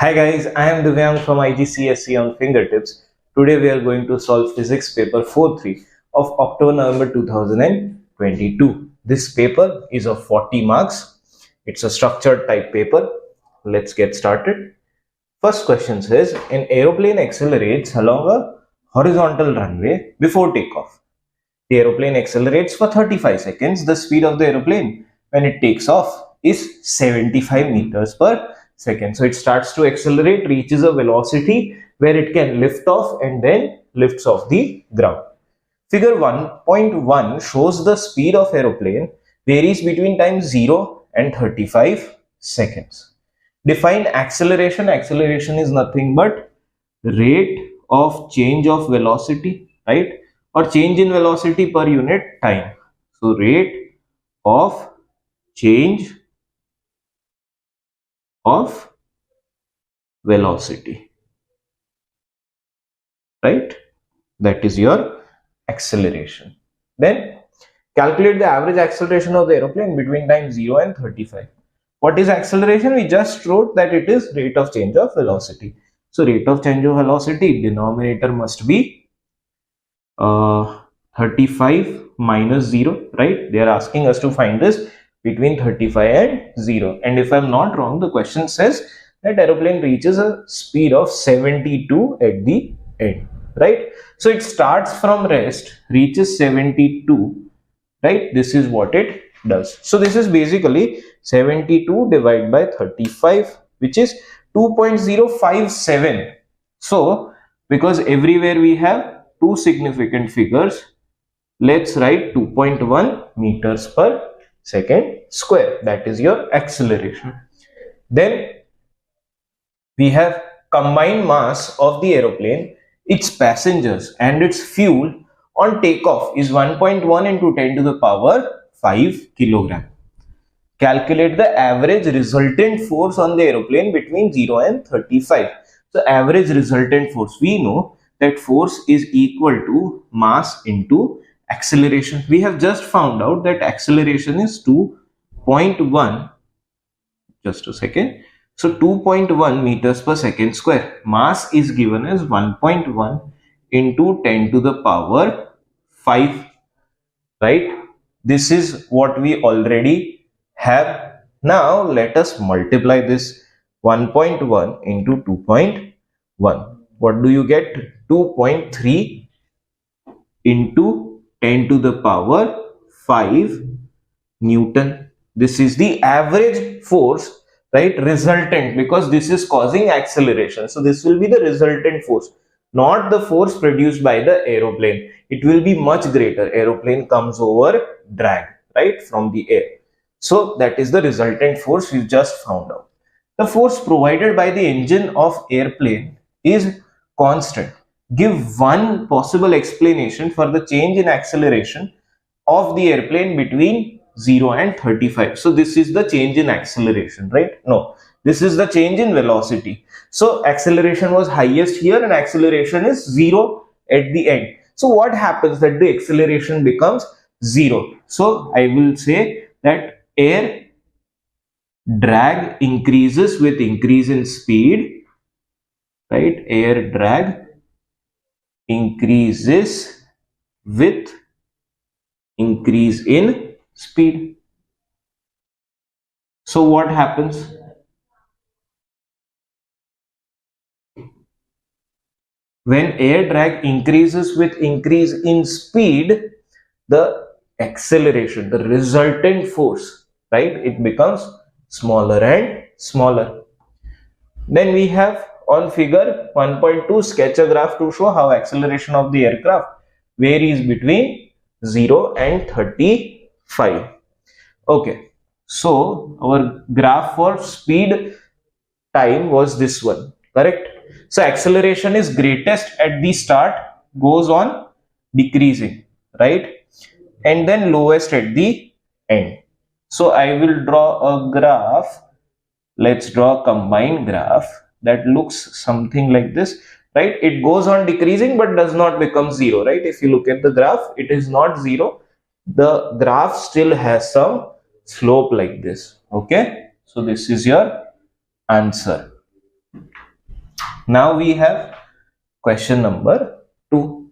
Hi guys, I am Divyang from IGCSE on Fingertips. Today we are going to solve Physics Paper 4.3 of October-November 2022. This paper is of 40 marks. It's a structured type paper. Let's get started. First question says, an aeroplane accelerates along a horizontal runway before takeoff. The aeroplane accelerates for 35 seconds. The speed of the aeroplane when it takes off is 75 meters per second. So it starts to accelerate, reaches a velocity where it can lift off and then lifts off the ground. Figure 1.1 shows the speed of aeroplane varies between time 0 and 35 seconds. Define acceleration. Acceleration is nothing but rate of change of velocity, right? Or change in velocity per unit time. So rate of change of velocity, right? That is your acceleration. Then calculate the average acceleration of the aeroplane between time 0 and 35. What is acceleration? We just wrote that it is rate of change of velocity. So rate of change of velocity, denominator must be 35 minus 0, right? They are asking us to find this between 35 and 0. And if I'm not wrong, the question says that aeroplane reaches a speed of 72 at the end, right? So it starts from rest, reaches 72, right? This is what it does. So this is basically 72 divided by 35, which is 2.057. So because everywhere we have two significant figures, let's write 2.1 meters per second square. That is your acceleration. Then we have combined mass of the aeroplane, its passengers and its fuel on takeoff is 1.1 into 10 to the power 5 kilogram. Calculate the average resultant force on the aeroplane between 0 and 35. So average resultant force, we know that force is equal to mass into acceleration. We have just found out that acceleration is 2.1, just a second. So 2.1 meters per second square. Mass is given as 1.1 into 10 to the power 5, right? This is what we already have. Now let us multiply this 1.1 into 2.1. What do you get? 2.3 into 10 to the power 5 Newton. This is the average force, right? Resultant, because this is causing acceleration. So this will be the resultant force, not the force produced by the aeroplane. It will be much greater. Aeroplane comes over drag, right, from the air. So that is the resultant force we just found out. The force provided by the engine of airplane is constant. Give one possible explanation for the change in acceleration of the airplane between 0 and 35. So this is the change in acceleration, right? No, this is the change in velocity. So acceleration was highest here and acceleration is 0 at the end. So what happens that the acceleration becomes 0? So I will say that air drag increases with increase in speed, right? Air drag increases with increase in speed. So what happens? When air drag increases with increase in speed, the acceleration, the resultant force, right, it becomes smaller and smaller. Then we have on figure 1.2 sketch a graph to show how acceleration of the aircraft varies between 0 and 35. Okay, so our graph for speed time was this one, correct? So acceleration is greatest at the start, goes on decreasing, right? And then lowest at the end. So I will draw a graph. Let's draw a combined graph that looks something like this, right? It goes on decreasing but does not become 0, right? If you look at the graph, it is not 0. The graph still has some slope like this. Okay, so this is your answer. Now we have question number 2.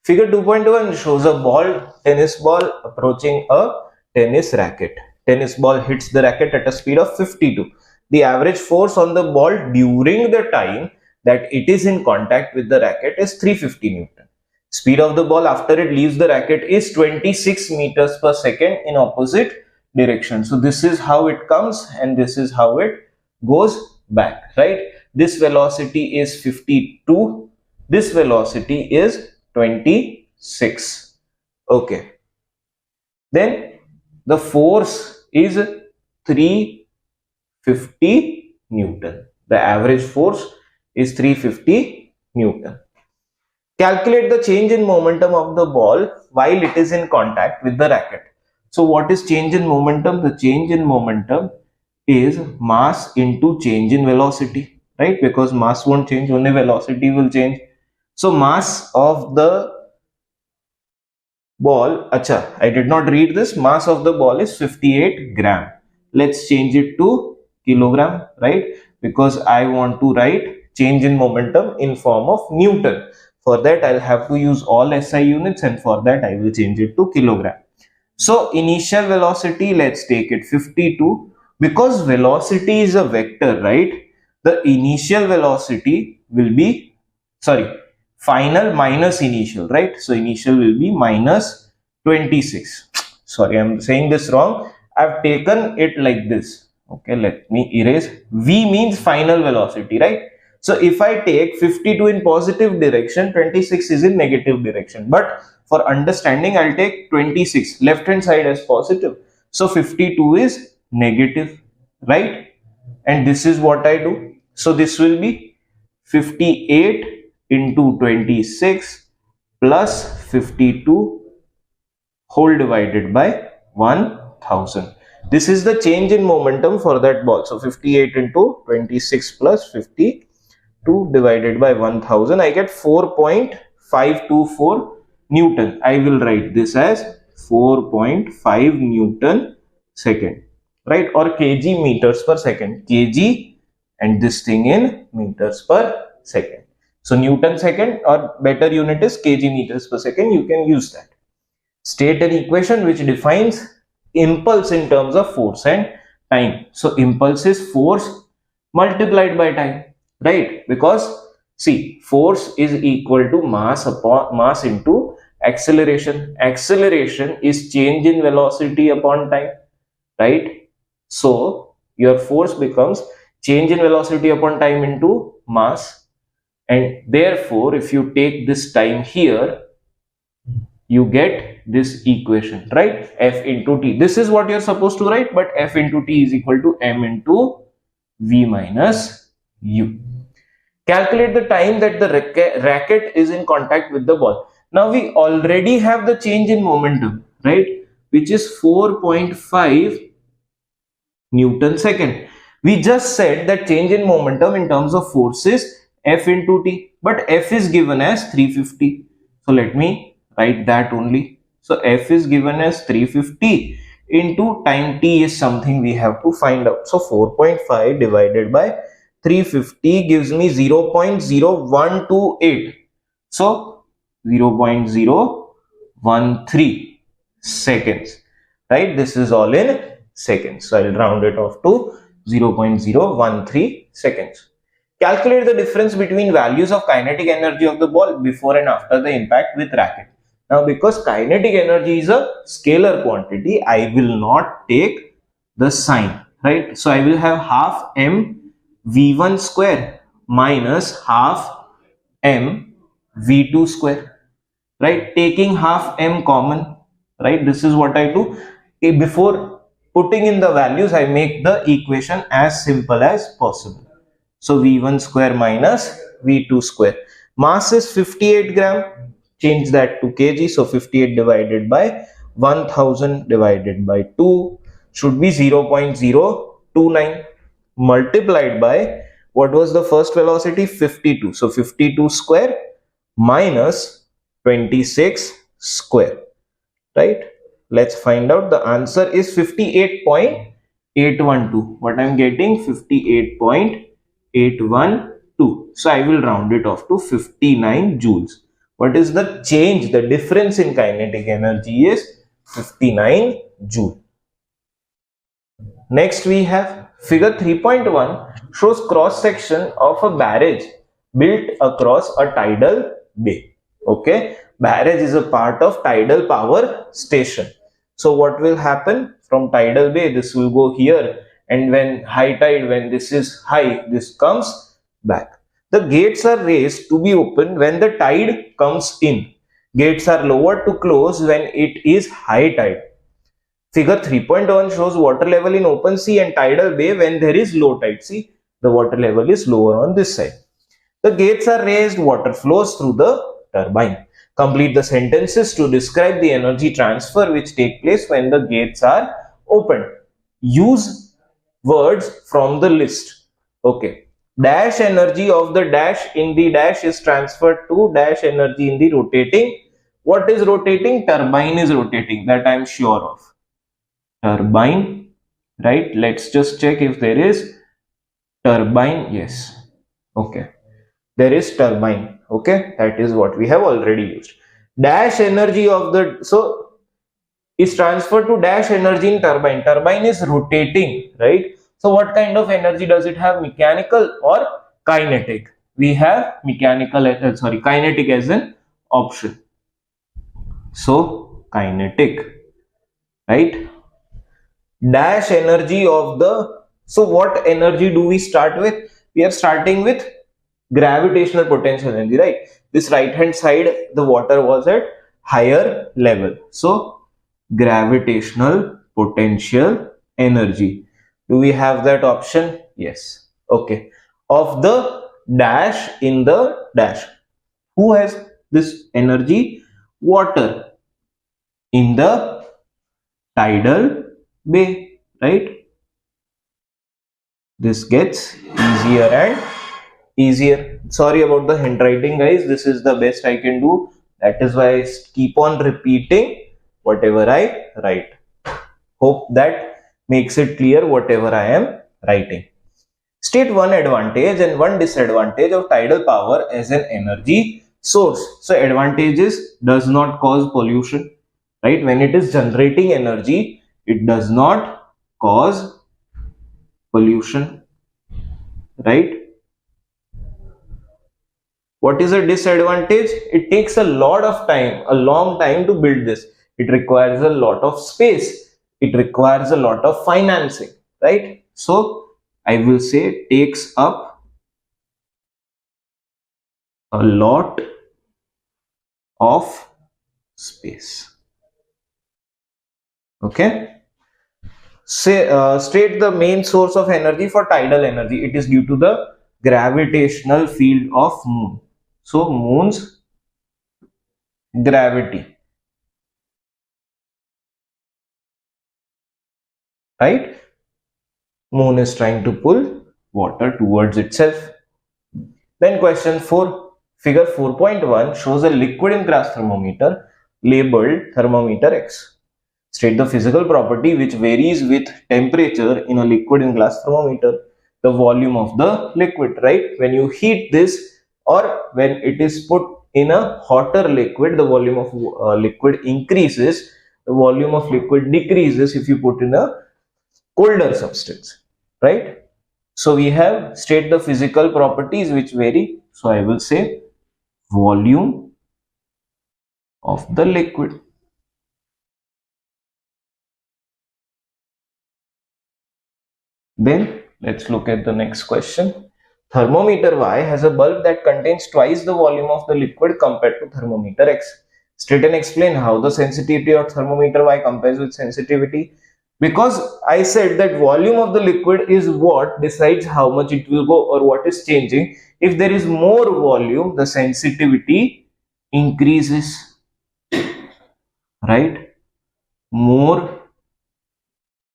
Figure 2.1 shows a tennis ball approaching a tennis racket. Tennis ball hits the racket at a speed of 52. The average force on the ball during the time that it is in contact with the racket is 350 Newton. Speed of the ball after it leaves the racket is 26 meters per second in opposite direction. So this is how it comes and this is how it goes back, right? This velocity is 52. This velocity is 26. Okay. Then the force is 350 Newton. The average force is 350 Newton. Calculate the change in momentum of the ball while it is in contact with the racket. So what is change in momentum? The change in momentum is mass into change in velocity, right? Because mass won't change, only velocity will change. So mass of the ball, I did not read this. Mass of the ball is 58 gram. Let's change it to kilogram, right? Because I want to write change in momentum in form of Newton. For that, I'll have to use all SI units, and for that, I will change it to kilogram. So initial velocity, let's take it 52. Because velocity is a vector, right? The initial velocity will be, final minus initial, right? So initial will be minus 26. Sorry, I'm saying this wrong. I've taken it like this. Okay, let me erase. V means final velocity, right? So if I take 52 in positive direction, 26 is in negative direction. But for understanding, I'll take 26 left hand side as positive. So 52 is negative, right? And this is what I do. So this will be 58 into 26 plus 52 whole divided by 1000. This is the change in momentum for that ball. So 58 into 26 plus 52 divided by 1000. I get 4.524 Newton. I will write this as 4.5 Newton second, right? Or kg meters per second. Kg and this thing in meters per second. So Newton second, or better unit is kg meters per second. You can use that. State an equation which defines impulse in terms of force and time. So impulse is force multiplied by time, right? Because see, force is equal to mass into acceleration. Acceleration is change in velocity upon time, right? So your force becomes change in velocity upon time into mass, and therefore if you take this time here, you get this equation, right? F into t. This is what you're supposed to write, but F into t is equal to m into v minus u. Calculate the time that the racket is in contact with the ball. Now we already have the change in momentum, right? Which is 4.5 Newton second. We just said that change in momentum in terms of force is F into t, but F is given as 350. So let me write that only. So F is given as 350 into time t is something we have to find out. So 4.5 divided by 350 gives me 0.0128. So 0.013 seconds, right? This is all in seconds. So I'll round it off to 0.013 seconds. Calculate the difference between values of kinetic energy of the ball before and after the impact with racket. Now, because kinetic energy is a scalar quantity, I will not take the sign, right? So I will have half m v1 square minus half m v2 square, right? Taking half m common, right? This is what I do. Before putting in the values, I make the equation as simple as possible. So v1 square minus v2 square. Mass is 58 gram. Change that to kg. So 58 divided by 1000 divided by 2 should be 0.029 multiplied by what was the first velocity? 52. So 52 square minus 26 square, right? Let's find out. The answer is 58.812. What I'm getting? 58.812 2. So I will round it off to 59 joules. What is the change? The difference in kinetic energy is 59 joule. Next we have figure 3.1 shows cross section of a barrage built across a tidal bay. Okay, barrage is a part of tidal power station. So what will happen from tidal bay? This will go here, and when high tide, when this is high, this comes back. The gates are raised to be opened when the tide comes in. Gates are lowered to close when it is high tide. Figure 3.1 shows water level in open sea and tidal bay when there is low tide. See, the water level is lower on this side. The gates are raised, water flows through the turbine. Complete the sentences to describe the energy transfer which take place when the gates are opened. Use words from the list. Okay. Dash energy of the dash in the dash is transferred to dash energy in the rotating. What is rotating? Turbine is rotating. That I am sure of. Turbine, right? Let's just check if there is turbine. Yes. Okay. There is turbine. Okay. That is what we have already used. Dash energy of the, so is transferred to dash energy in turbine. Turbine is rotating, right? So what kind of energy does it have? Mechanical or kinetic? We have mechanical, kinetic as an option. So kinetic, right? Dash energy of the, so what energy do we start with? We are starting with gravitational potential energy, right? This right hand side, the water was at higher level, so gravitational potential energy. Do we have that option? Yes. Okay. Of the dash in the dash, who has this energy? Water in the tidal bay, right? This gets easier and easier. Sorry about the handwriting, guys. This is the best I can do. That is why I keep on repeating whatever I write. Hope that makes it clear whatever I am writing. State one advantage and one disadvantage of tidal power as an energy source. So advantage is does not cause pollution, right? When it is generating energy, it does not cause pollution, right? What is a disadvantage? It takes a lot of time, a long time to build this. It requires a lot of space. It requires a lot of financing, right? So I will say takes up a lot of space. Okay. Say, state the main source of energy for tidal energy. It is due to the gravitational field of moon. So moon's gravity, right? Moon is trying to pull water towards itself. Then question 4, figure 4.1 shows a liquid in glass thermometer labeled thermometer X. State the physical property which varies with temperature in a liquid in glass thermometer. The volume of the liquid, right? When you heat this or when it is put in a hotter liquid, the volume of liquid increases, the volume of liquid decreases if you put in a colder substance, right? So we have state the physical properties which vary. So I will say volume of the liquid. Then let's look at the next question. Thermometer Y has a bulb that contains twice the volume of the liquid compared to thermometer X. State and explain how the sensitivity of thermometer Y compares with sensitivity. Because I said that volume of the liquid is what decides how much it will go or what is changing. If there is more volume, the sensitivity increases, right? More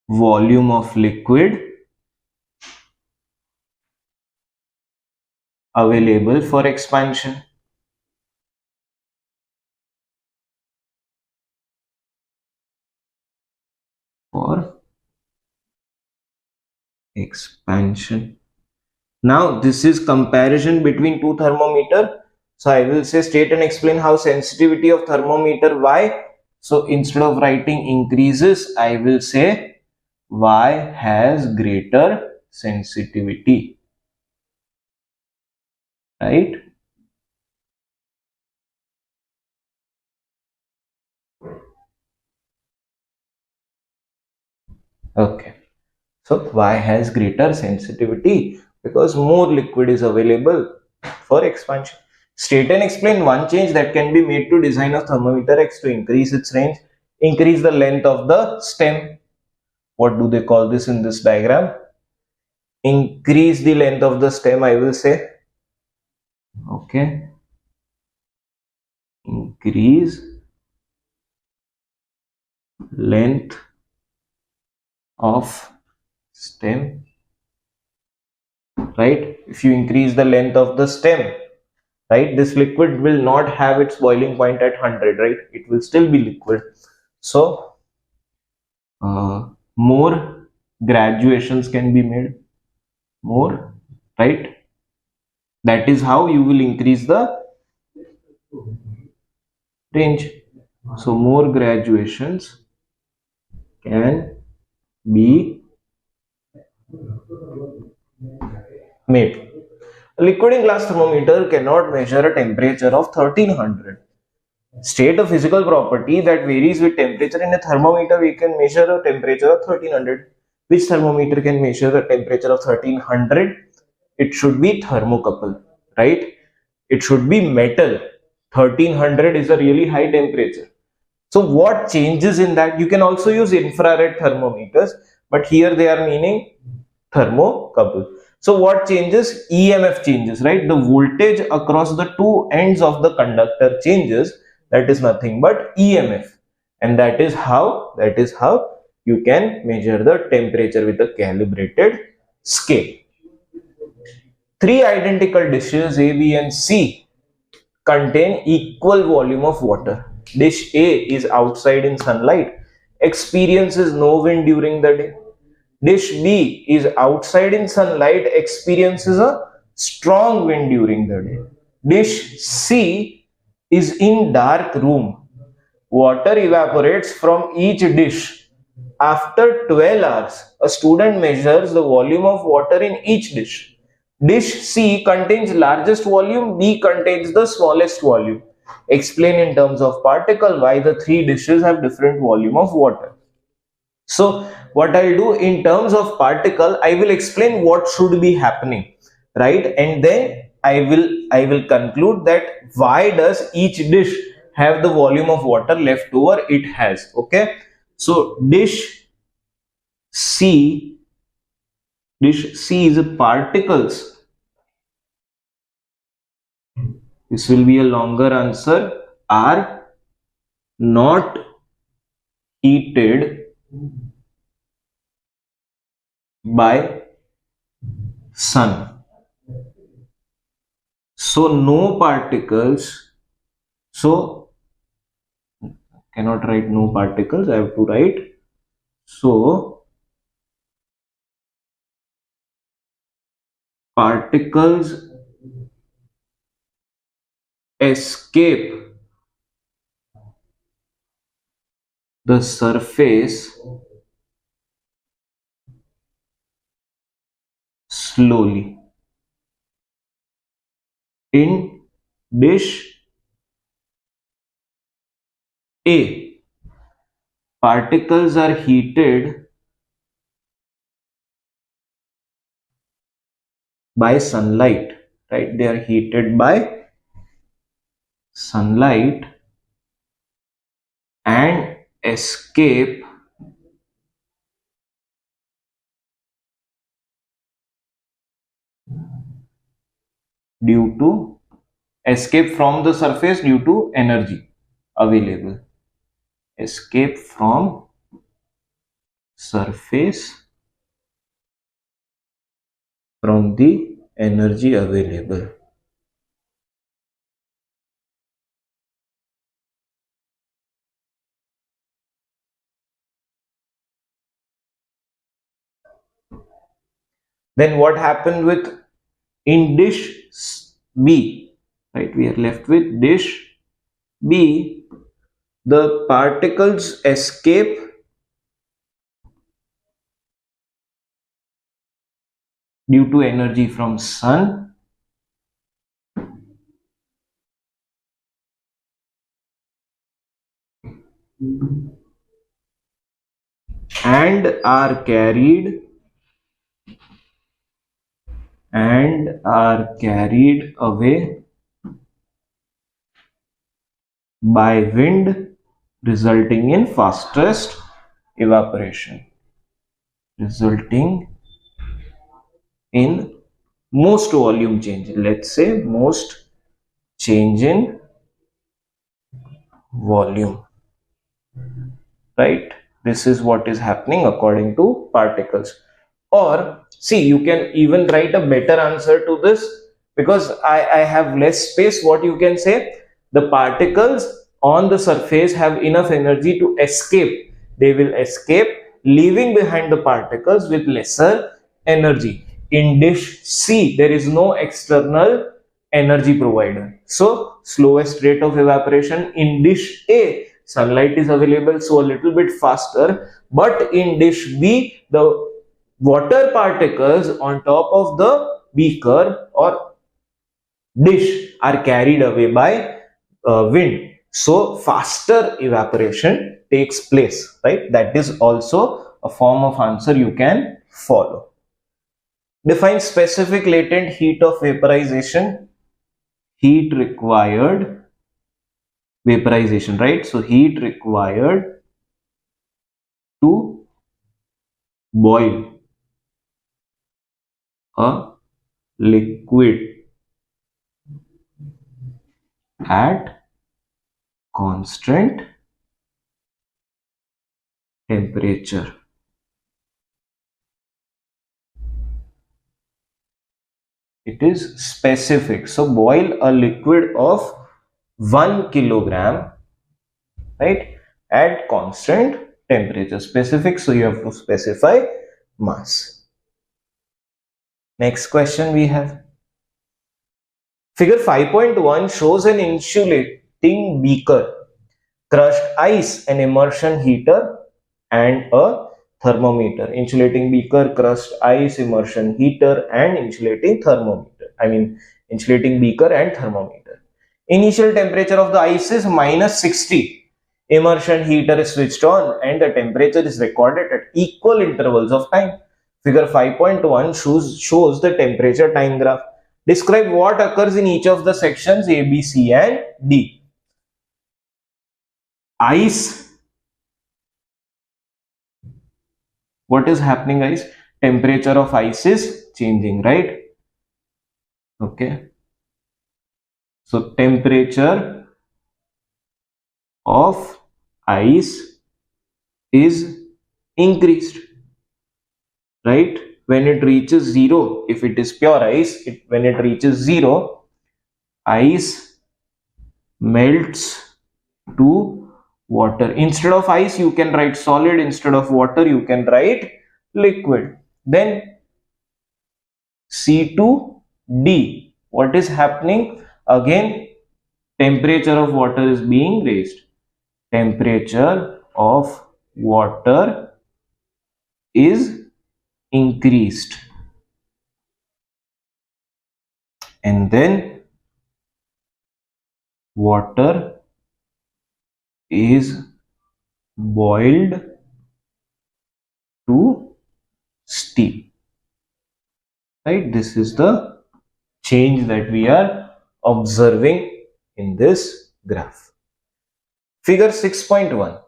volume of liquid available for expansion. For expansion. Now this is comparison between two thermometer. So I will say state and explain how sensitivity of thermometer Y. So instead of writing increases, I will say Y has greater sensitivity, right? Okay. So Y has greater sensitivity because more liquid is available for expansion. State and explain one change that can be made to design a thermometer X to increase its range. Increase the length of the stem. What do they call this in this diagram? Increase the length of the stem, I will say. Okay. Increase length of stem, right? If you increase the length of the stem, right, this liquid will not have its boiling point at 100, right? It will still be liquid. So more graduations can be made, more, right? That is how you will increase the range. So more graduations can be made. A liquid in glass thermometer cannot measure a temperature of 1300. State a physical property that varies with temperature. In a thermometer, we can measure a temperature of 1300. Which thermometer can measure the temperature of 1300? It should be thermocouple, right? It should be metal. 1300 is a really high temperature. So what changes in that? You can also use infrared thermometers, but here they are meaning thermocouple. So what changes? EMF changes, right? The voltage across the two ends of the conductor changes. That is nothing but EMF, and that is how you can measure the temperature with a calibrated scale. Three identical dishes A, B, and C contain equal volume of water. Dish A is outside in sunlight, experiences no wind during the day. Dish B is outside in sunlight, experiences a strong wind during the day. Dish C is in dark room. Water evaporates from each dish. After 12 hours, a student measures the volume of water in each dish. Dish C contains largest volume, B contains the smallest volume. Explain in terms of particle why the three dishes have different volume of water. So what I'll do in terms of particle, I will explain what should be happening, right? And then I will conclude that why does each dish have the volume of water left over it has. Okay. So C, dish C is particles. This will be a longer answer. Are not heated by sun. So no particles. So cannot write no particles. I have to write. So particles escape the surface slowly. In dish A, particles are heated by sunlight, right? They are heated by sunlight and escape due to escape from the surface due to energy available. Escape from surface from the energy available. Then what happened with In dish B, right, we are left with dish B, the particles escape due to energy from sun and are carried away by wind, resulting in fastest evaporation, resulting in most volume change. Let's say most change in volume, right? This is what is happening according to particles. Or see, you can even write a better answer to this, because I have less space. What you can say, the particles on the surface have enough energy to escape. They will escape, leaving behind the particles with lesser energy. In dish C, there is no external energy provider, so slowest rate of evaporation. In dish A, sunlight is available, so a little bit faster. But in dish B, the water particles on top of the beaker or dish are carried away by wind, so faster evaporation takes place, right? That is also a form of answer you can follow. Define specific latent heat of vaporization. Heat required vaporization, right? So heat required to boil a liquid at constant temperature. It is specific. So boil a liquid of 1 kilogram, right, at constant temperature. Specific, so you have to specify mass. Next question we have. Figure 5.1 shows an insulating beaker, crushed ice, an immersion heater, and a thermometer. Insulating beaker, crushed ice, immersion heater, and insulating thermometer. Insulating beaker and thermometer. Initial temperature of the ice is -60. Immersion heater is switched on and the temperature is recorded at equal intervals of time. Figure 5.1 shows the temperature time graph. Describe what occurs in each of the sections A, B, C, and D. Ice. What is happening, guys? Temperature of ice is changing, right? Okay. So temperature of ice is increased, right? When it reaches 0, if it is pure ice, when it reaches 0, ice melts to water. Instead of ice, you can write solid. Instead of water, you can write liquid. Then C to D. What is happening? Again, temperature of water is being raised. Temperature of water is increased. And then water is boiled to steam, right? This is the change that we are observing in this graph. Figure 6.1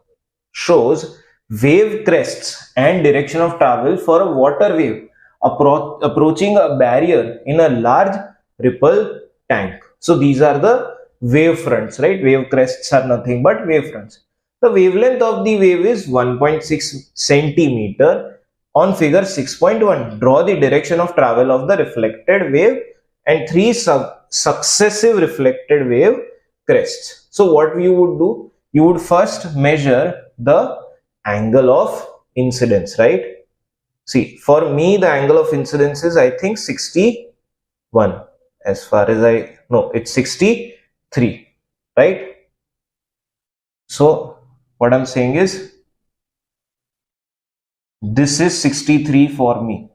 shows wave crests and direction of travel for a water wave approaching a barrier in a large ripple tank. So these are the wave fronts, right? Wave crests are nothing but wave fronts. The wavelength of the wave is 1.6 centimeter. On figure 6.1, draw the direction of travel of the reflected wave and 3 successive reflected wave crests. So what you would do? You would first measure the angle of incidence, right? See, for me, the angle of incidence is, I think, 60 1. As far as I know, it's 63, right? So what I'm saying is this is 63 for me,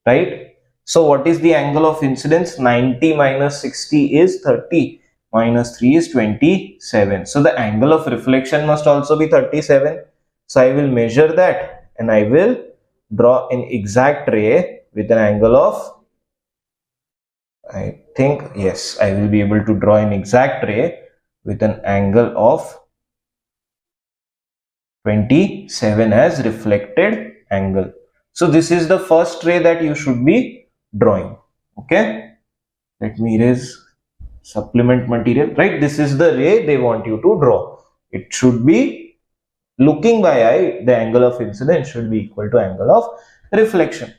right? So what is the angle of incidence? 90 minus 60 is 30, minus 3 is 27. So the angle of reflection must also be 37. So I will measure that and I will draw an exact ray with an angle of, I think, yes, I will be able to draw an exact ray with an angle of 27 as reflected angle. So this is the first ray that you should be drawing. Okay, let me erase supplement material, right? This is the ray they want you to draw. It should be looking by eye, the angle of incidence should be equal to angle of reflection.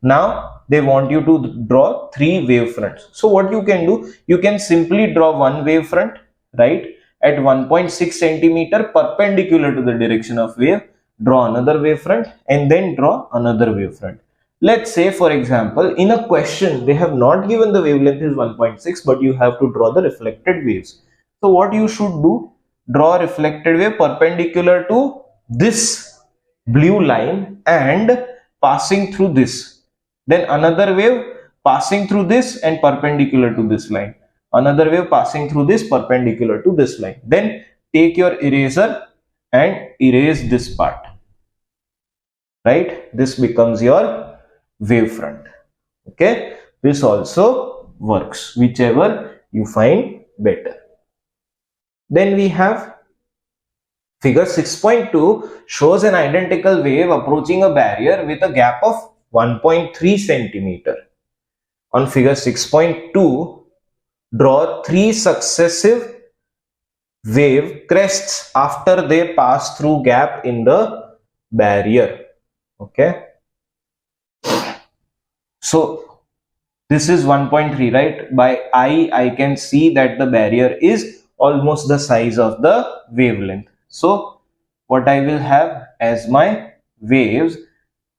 Now they want you to draw 3 wavefronts. So what you can do, you can simply draw one wavefront, right, at 1.6 centimeter perpendicular to the direction of wave, draw another wavefront and then draw another wavefront. Let's say, for example, in a question they have not given the wavelength is 1.6, but you have to draw the reflected waves. So what you should do, draw a reflected wave perpendicular to this blue line and passing through this, then another wave passing through this and perpendicular to this line, another wave passing through this perpendicular to this line. Then take your eraser and erase this part, right? This becomes your wavefront. Okay, this also works, whichever you find better. Then we have figure 6.2 shows an identical wave approaching a barrier with a gap of 1.3 centimeter. On figure 6.2, draw 3 successive wave crests after they pass through gap in the barrier. Okay, so this is 1.3, right? By eye, I can see that the barrier is almost the size of the wavelength. So what I will have as my waves,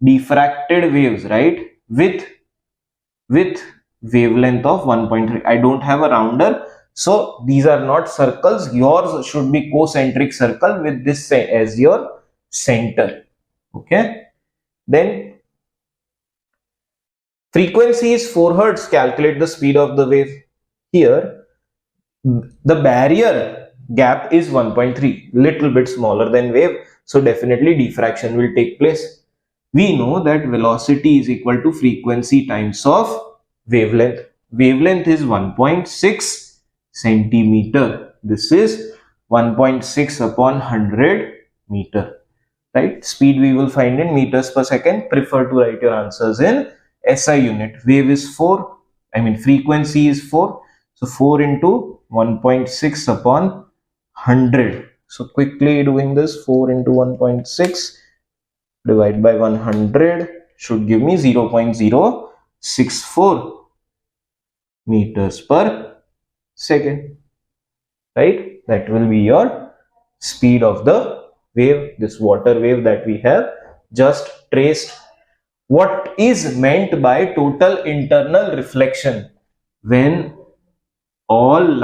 diffracted waves, right, with wavelength of 1.3. I don't have a rounder, so these are not circles. Yours should be concentric circle with this as your center. Okay, then frequency is 4 hertz. Calculate the speed of the wave. Here the barrier gap is 1.3, little bit smaller than wave, so definitely diffraction will take place. We know that velocity is equal to frequency times of wavelength. Wavelength is 1.6 centimeter. This is 1.6 upon 100 meter, right? Speed we will find in meters per second. Prefer to write your answers in SI unit. Wave is 4, frequency is 4. So 4 into 1.6 upon 100. So quickly doing this, 4 into 1.6 divided by 100 should give me 0.064 meters per second, right? That will be your speed of the wave, this water wave that we have just traced. What is meant by total internal reflection? When all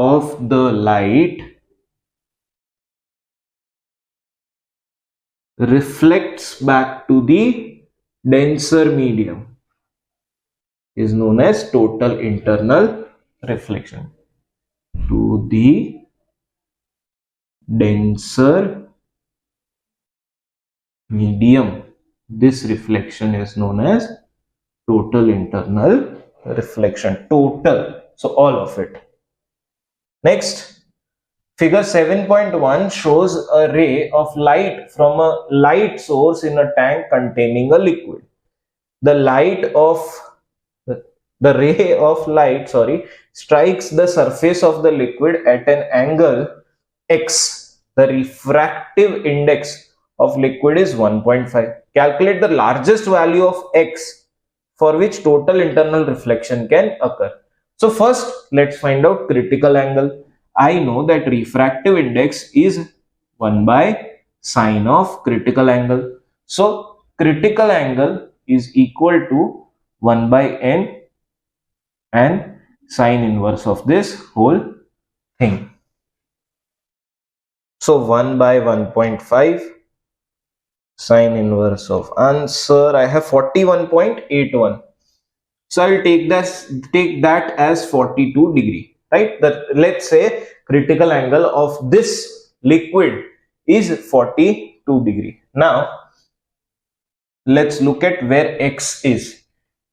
of the light reflects back to the denser medium is known as total internal reflection. To the denser medium, this reflection is known as total internal reflection. Total, so all of it. Next, figure 7.1 shows a ray of light from a light source in a tank containing a liquid. The ray of light, strikes the surface of the liquid at an angle x. The refractive index of liquid is 1.5. Calculate the largest value of x for which total internal reflection can occur. So first, let's find out critical angle. I know that refractive index is 1 by sine of critical angle. So critical angle is equal to 1 by n and sine inverse of this whole thing. So 1 by 1.5 sine inverse of answer. I have 41.81. So I will take that as 42 degree, right? Let's say critical angle of this liquid is 42 degree. Now let's look at where x is,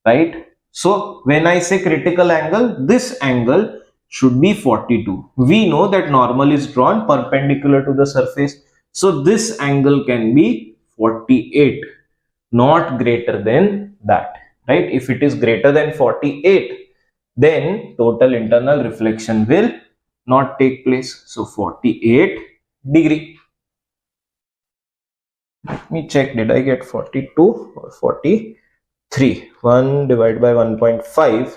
right? So when I say critical angle, this angle should be 42. We know that normal is drawn perpendicular to the surface. So this angle can be 48, not greater than that, right? If it is greater than 48, then total internal reflection will not take place. So 48 degree. Let me check, did I get 42 or 43? 1 divided by 1.5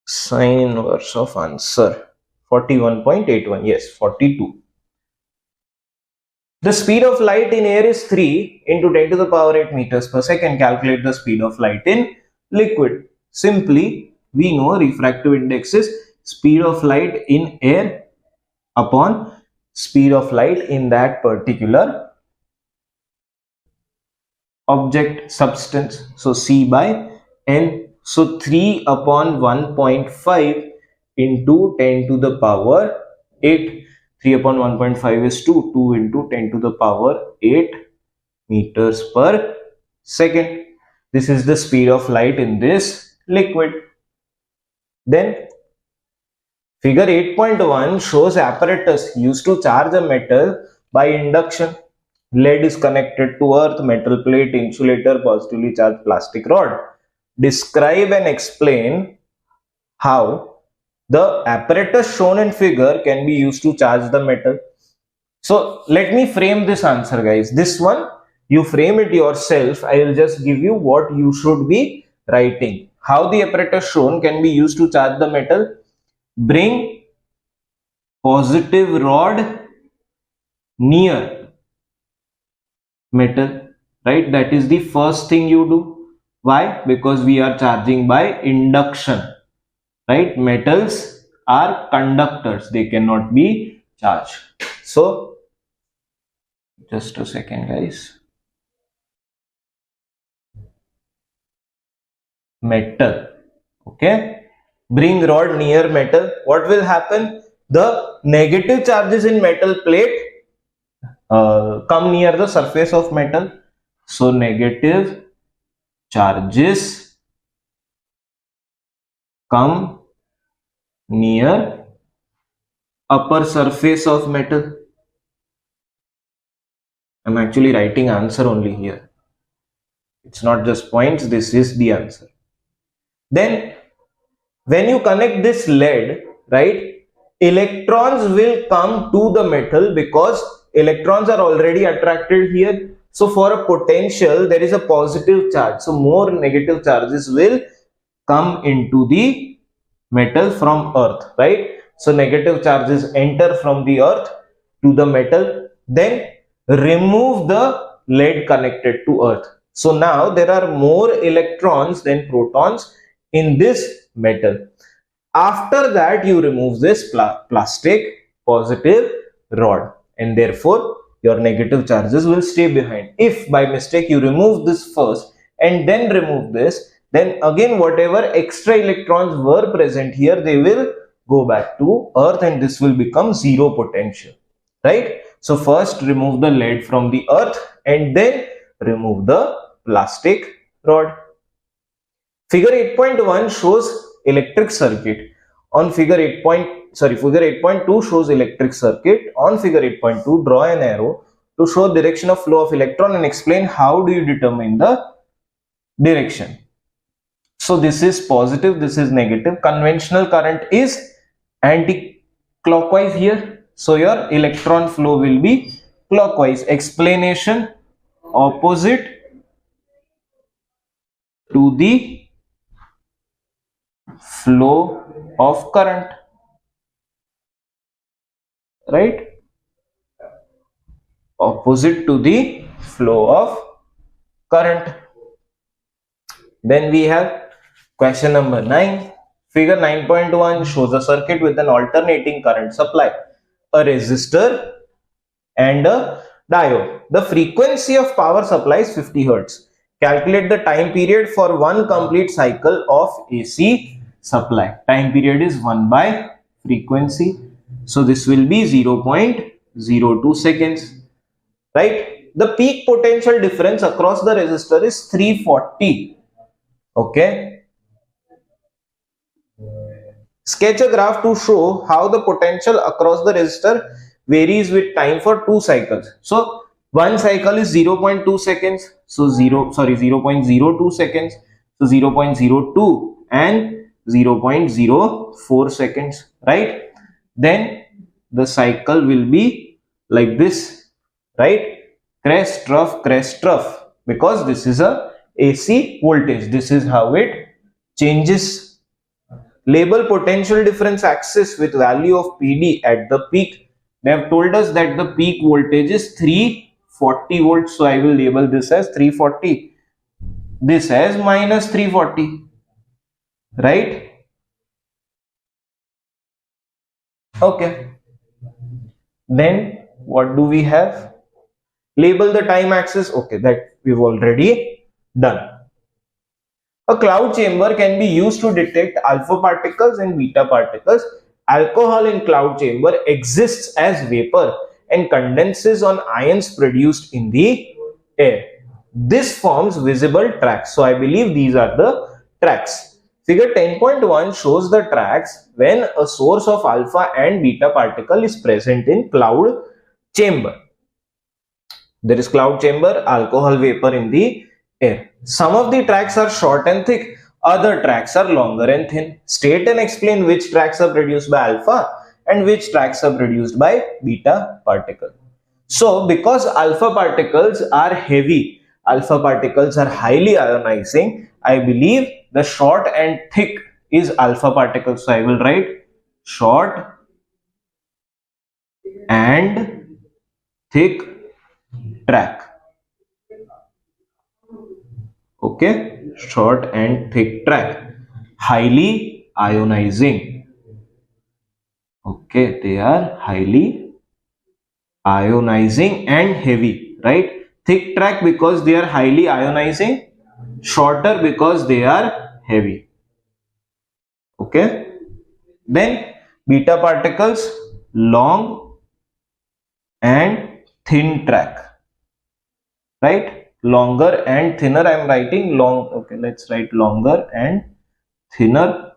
sine inverse of answer 41.81. Yes, 42. The speed of light in air is 3 into 10 to the power 8 meters per second. Calculate the speed of light in liquid. Simply, we know refractive index is speed of light in air upon speed of light in that particular object, substance. So C by N. So 3 upon 1.5 into 10 to the power 8. 3 upon 1.5 is 2. 2 into 10 to the power 8 meters per second. This is the speed of light in this liquid. Then figure 8.1 shows apparatus used to charge a metal by induction. Lead is connected to earth, metal plate, insulator, positively charged plastic rod. Describe and explain how the apparatus shown in figure can be used to charge the metal. So let me frame this answer, guys. This one, you frame it yourself. I will just give you what you should be writing. How the apparatus shown can be used to charge the metal. Bring positive rod near metal, right? That is the first thing you do. Why? Because we are charging by induction, right? Metals are conductors, they cannot be charged. So just a second, guys. Metal, okay, bring rod near metal. What will happen? The negative charges in metal plate come near the surface of metal. So negative charges come near upper surface of metal. I'm actually writing answer only here. It's not just points, this is the answer. Then when you connect this lead, right, electrons will come to the metal because electrons are already attracted here. So for a potential, there is a positive charge. So more negative charges will come into the metal from earth, right? So negative charges enter from the earth to the metal, then remove the lead connected to earth. So now there are more electrons than protons in this metal. After that, you remove this plastic positive rod, and therefore your negative charges will stay behind. If by mistake you remove this first and then remove this, then again whatever extra electrons were present here, they will go back to earth and this will become zero potential, right? So first remove the lead from the earth and then remove the plastic rod. Figure 8.1 shows electric circuit. On figure 8.2 shows electric circuit. On figure 8.2, draw an arrow to show direction of flow of electron and explain how do you determine the direction. So this is positive, this is negative. Conventional current is anti-clockwise here. So your electron flow will be clockwise. Explanation: opposite to the flow of current, right? Opposite to the flow of current. Then we have question number 9. Figure 9.1 shows a circuit with an alternating current supply, a resistor and a diode. The frequency of power supply is 50 Hz. Calculate the time period for one complete cycle of AC supply. Time period is 1 by frequency. So this will be 0.02 seconds. Right? The peak potential difference across the resistor is 340. Okay. Sketch a graph to show how the potential across the resistor varies with time for two cycles. So one cycle is 0.2 seconds. So 0.02 seconds. So 0.02 and 0.04 seconds. Right? Then the cycle will be like this. Right? Crest, trough, because this is a AC voltage. This is how it changes. Label potential difference axis with value of PD at the peak. They have told us that the peak voltage is 340 volts. So I will label this as 340. This as minus 340. Right? Okay. Then what do we have? Label the time axis. Okay, that we've already done. A cloud chamber can be used to detect alpha particles and beta particles. Alcohol in cloud chamber exists as vapor and condenses on ions produced in the air. This forms visible tracks. So I believe these are the tracks. Figure 10.1 shows the tracks when a source of alpha and beta particle is present in cloud chamber. There is cloud chamber, alcohol vapor in the air. Some of the tracks are short and thick, other tracks are longer and thin. State and explain which tracks are produced by alpha and which tracks are produced by beta particle. So because alpha particles are heavy, alpha particles are highly ionizing, I believe the short and thick is alpha particles. So I will write short and thick track. Okay, short and thick track, highly ionizing. Okay, they are highly ionizing and heavy, right? Thick track because they are highly ionizing, shorter because they are heavy. Okay, then beta particles, long and thin track, right? Longer and thinner. I am writing long. Okay, let's write longer and thinner.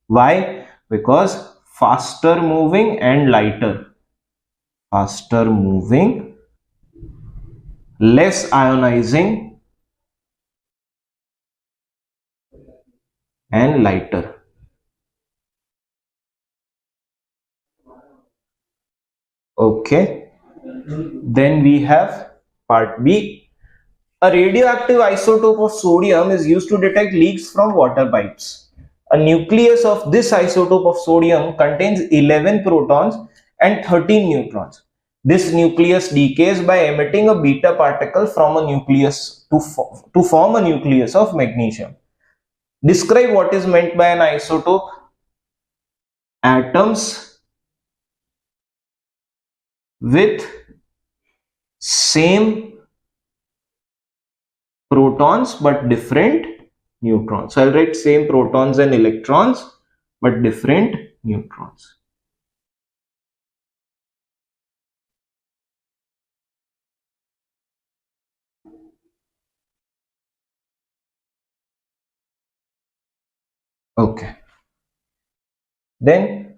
Why? Because faster moving and lighter. Faster moving, less ionizing and lighter. Okay. Then we have part B. A radioactive isotope of sodium is used to detect leaks from water pipes. A nucleus of this isotope of sodium contains 11 protons and 13 neutrons. This nucleus decays by emitting a beta particle from a nucleus to form a nucleus of magnesium. Describe what is meant by an isotope. Atoms with same protons but different neutrons. So I'll write same protons and electrons but different neutrons. Okay. Then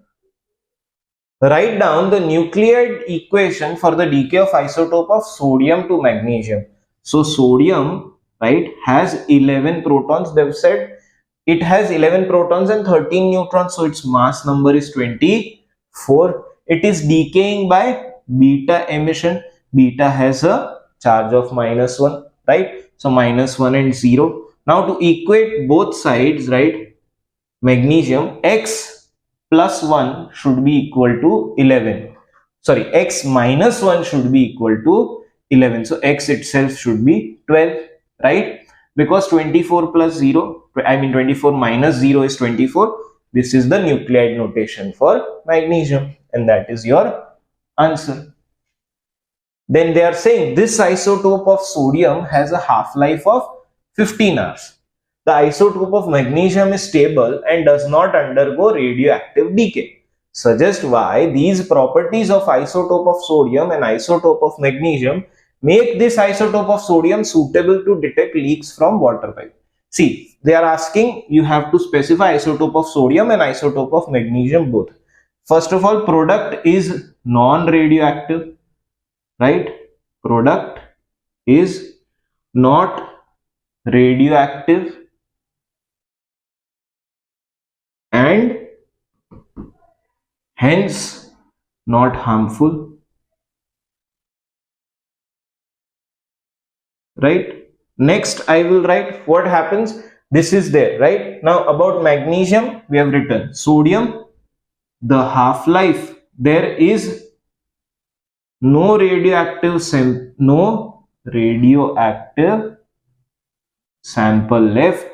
write down the nuclear equation for the decay of isotope of sodium to magnesium. So sodium, right, has 11 protons. They've said it has 11 protons and 13 neutrons. So its mass number is 24. It is decaying by beta emission. Beta has a charge of -1, right? So -1 and 0. Now to equate both sides, right, magnesium, x plus 1 should be equal to 11. Sorry, x minus 1 should be equal to 11. So x itself should be 12, right? because 24 plus 0, I mean 24 minus 0 is 24. This is the nuclide notation for magnesium, and that is your answer. Then they are saying this isotope of sodium has a half-life of 15 hours. The isotope of magnesium is stable and does not undergo radioactive decay. Suggest why these properties of isotope of sodium and isotope of magnesium make this isotope of sodium suitable to detect leaks from water pipe. See, they are asking, you have to specify isotope of sodium and isotope of magnesium both. First of all, product is non-radioactive, right? Product is not radioactive and hence not harmful, right? Next I will write what happens. This is there, right? Now about magnesium we have written sodium, the half-life, there is no radioactive sample left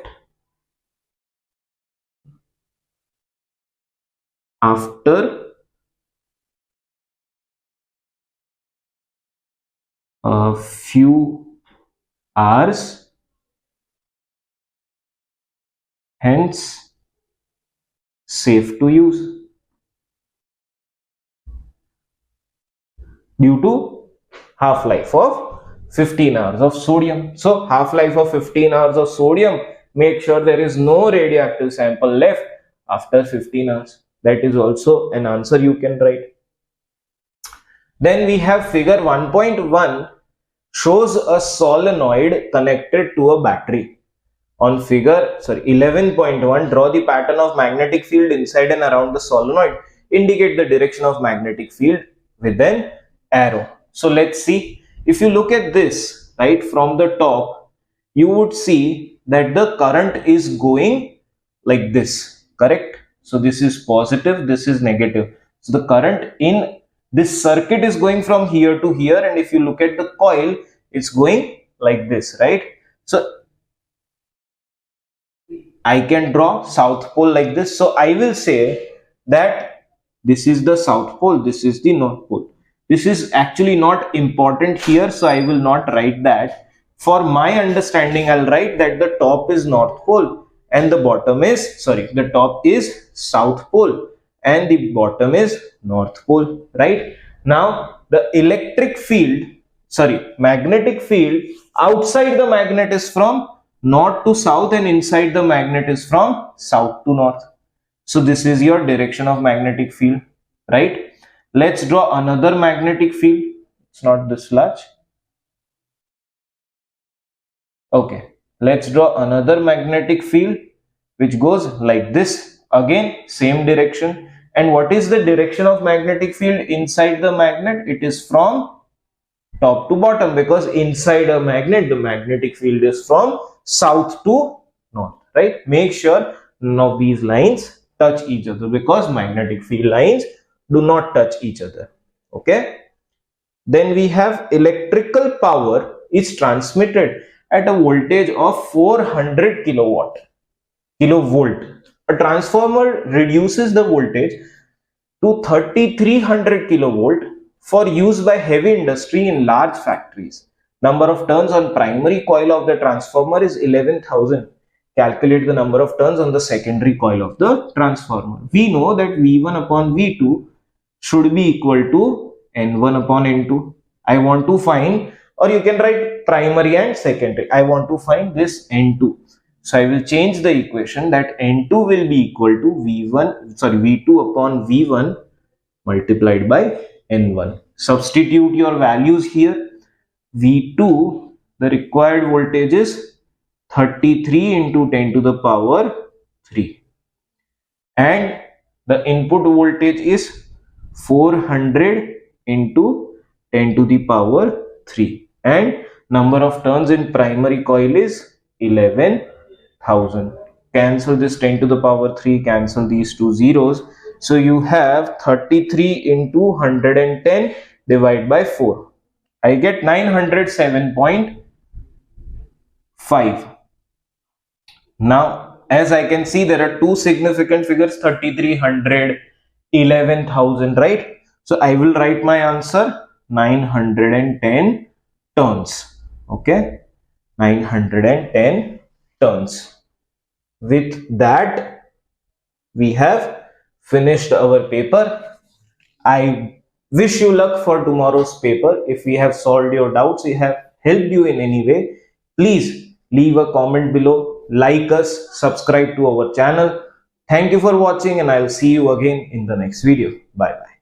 after a few hours, hence safe to use due to half-life of 15 hours of sodium. So half-life of 15 hours of sodium, make sure there is no radioactive sample left after 15 hours. That is also an answer you can write. Then we have figure 1.1 shows a solenoid connected to a battery. On figure 11.1, draw the pattern of magnetic field inside and around the solenoid. Indicate the direction of magnetic field with an arrow. So let's see. If you look at this, right, from the top, you would see that the current is going like this, correct? So this is positive, this is negative. So the current in this circuit is going from here to here, and if you look at the coil, it's going like this, right? So I can draw south pole like this. So I will say that this is the south pole, this is the north pole. This is actually not important here, so I will not write that. For my understanding, I'll write that the top is north pole and the bottom is, the top is south pole and the bottom is north pole, right? Now the electric field, magnetic field outside the magnet is from north to south and inside the magnet is from south to north. So this is your direction of magnetic field, right? Let's draw another magnetic field. It's not this large. Okay, let's draw another magnetic field which goes like this. Again, same direction. And what is the direction of magnetic field inside the magnet? It is from top to bottom, because inside a magnet, the magnetic field is from south to north, right? Make sure none of these lines touch each other, because magnetic field lines do not touch each other, okay? Then we have electrical power is transmitted at a voltage of 400 kilovolt. A transformer reduces the voltage to 3300 kilovolt for use by heavy industry in large factories. Number of turns on primary coil of the transformer is 11,000. Calculate the number of turns on the secondary coil of the transformer. We know that V1 upon V2 should be equal to N1 upon N2. I want to find, or you can write primary and secondary. I want to find this N2. So I will change the equation that N2 will be equal to V2 upon V1 multiplied by N1. Substitute your values here. V2, the required voltage is 33 into 10 to the power 3. And the input voltage is 400 into 10 to the power 3. And number of turns in primary coil is 11,000. Cancel this 10 to the power 3, cancel these two zeros. So you have 33 into 110 divided by 4. I get 907.5. Now, as I can see, there are two significant figures, 3300, 11,000, right? So I will write my answer 910 turns. Okay, 910 turns. With that, we have finished our paper. I wish you luck for tomorrow's paper. If we have solved your doubts, we have helped you in any way, please leave a comment below, like us, subscribe to our channel. Thank you for watching, and I will see you again in the next video. Bye bye.